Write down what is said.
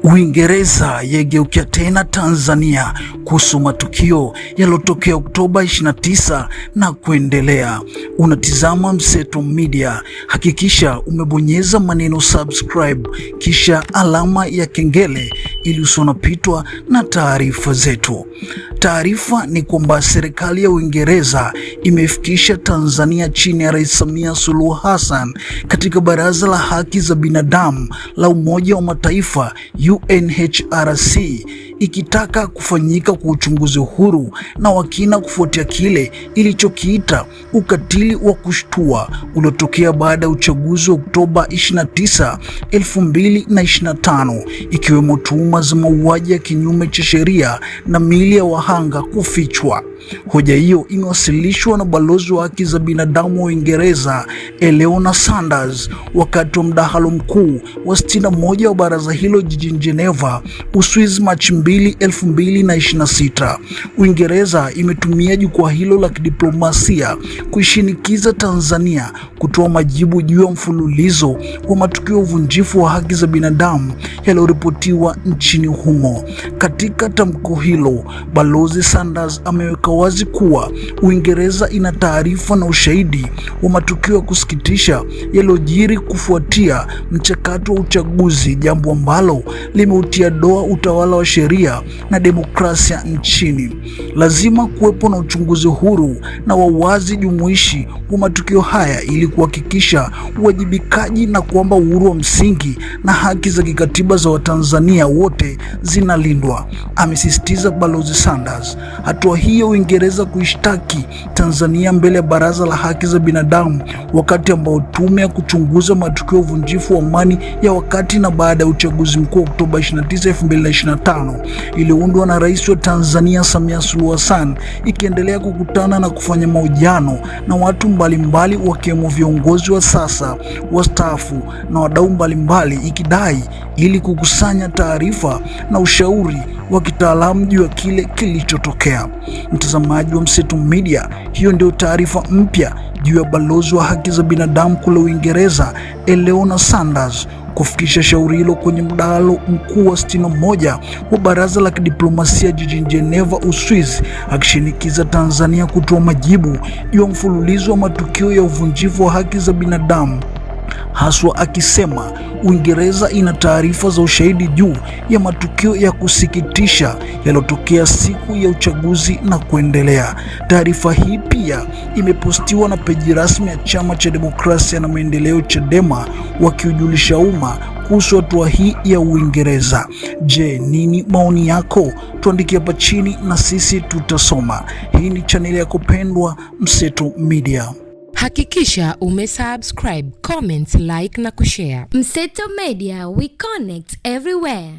Uingereza yageukia tena Tanzania kuhusu matukio yaliyotokea Oktoba 29 na kuendelea. Unatizama Mseto Media. Hakikisha umebonyeza maneno subscribe kisha alama ya kengele ili usionapitwa na taarifa zetu. Taarifa ni kwamba serikali ya Uingereza imefikisha Tanzania chini ya Rais Samia Suluhu Hassan katika Baraza la Haki za Binadamu la Umoja wa Mataifa UNHRC, ikitaka kufanyika kwa uchunguzi huru na wakina kufuatia kile ilichokiita ukatili wa kushtua uliotokea baada ya uchaguzi wa Oktoba 29, 2025, ikiwemo tuhuma za mauaji ya kinyume cha sheria na miili ya wahanga kufichwa. Hoja hiyo imewasilishwa na balozi wa haki za binadamu wa Uingereza Eleanor Sanders wakati wa mdahalo mkuu wa 61 wa baraza hilo jijini Geneva, Uswizi, Machi 2, 2026. Uingereza imetumia jukwaa hilo la kidiplomasia kuishinikiza Tanzania kutoa majibu juu ya mfululizo wa matukio ya uvunjifu wa haki za binadamu yaliyoripotiwa nchini humo. Katika tamko hilo, balozi Sanders ameweka wazi kuwa Uingereza ina taarifa na ushahidi wa matukio ya kusikitisha yaliyojiri kufuatia mchakato wa uchaguzi, jambo ambalo limeutia doa utawala wa sheria na demokrasia nchini. Lazima kuwepo na uchunguzi huru na wa wazi jumuishi wa matukio haya ili kuhakikisha uwajibikaji na kwamba uhuru wa msingi na haki za kikatiba za Watanzania wote zinalindwa, amesisitiza balozi Sanders. Hatua hiyo Uingereza kuishtaki Tanzania mbele ya Baraza la Haki za Binadamu wakati ambao tume ya kuchunguza matukio ya uvunjifu wa amani ya wakati na baada ya uchaguzi mkuu Oktoba 29, 2025 iliundwa na Rais wa Tanzania Samia Suluhu Hassan, ikiendelea kukutana na kufanya mahojiano na watu mbalimbali wakiwemo viongozi wa sasa, wastaafu na wadau mbalimbali, ikidai ili kukusanya taarifa na ushauri wa kitaalamu juu ya kile kilichotokea. Mtazamaji wa Mseto Media, hiyo ndio taarifa mpya juu ya balozi wa haki za binadamu kule Uingereza Eleanor Sanders kufikisha shauri hilo kwenye mdahalo mkuu wa 61 wa baraza la kidiplomasia jijini Geneva, Uswizi, akishinikiza Tanzania kutoa majibu juu ya mfululizo wa matukio ya uvunjifu wa haki za binadamu, haswa akisema Uingereza ina taarifa za ushahidi juu ya matukio ya kusikitisha yaliyotokea siku ya uchaguzi na kuendelea. Taarifa hii pia imepostiwa na peji rasmi ya Chama cha Demokrasia na Maendeleo Chadema, wakiujulisha umma kuhusu hatua hii ya Uingereza. Je, nini maoni yako? Tuandikie hapa chini na sisi tutasoma. Hii ni chaneli yako pendwa Mseto Media. Hakikisha umesubscribe, comment, like na kushare. Mseto Media, we connect everywhere.